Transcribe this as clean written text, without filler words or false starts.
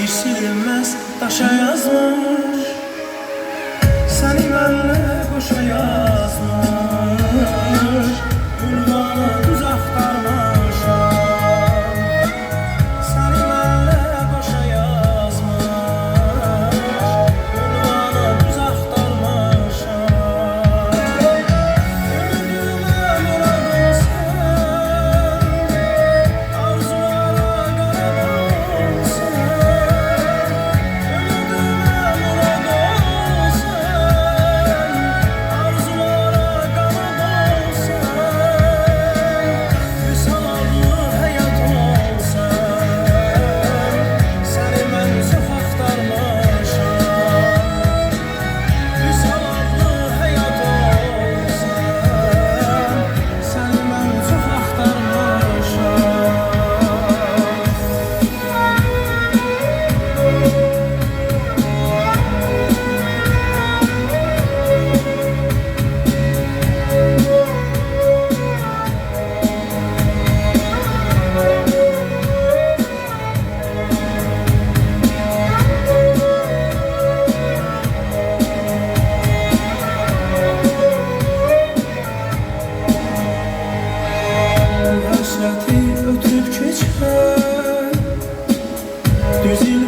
bir silinmez daşa yazmış, seni benle boşa yazmış. Ünvanı düz axtarmışam, seni benle boşa yazmış. Ünvanı düz axtarmışam. Ümidimə murad olsan, arzulara qanad olsan. Ümidimə murad olsan, arzulara qanad olsan. Vüsal adlı həyat olsan, səni mən çox axtarmışam. Vüsal adlı həyat olsan, səni mən çox axtarmışam. Həsrəti ötüb keçər, düz il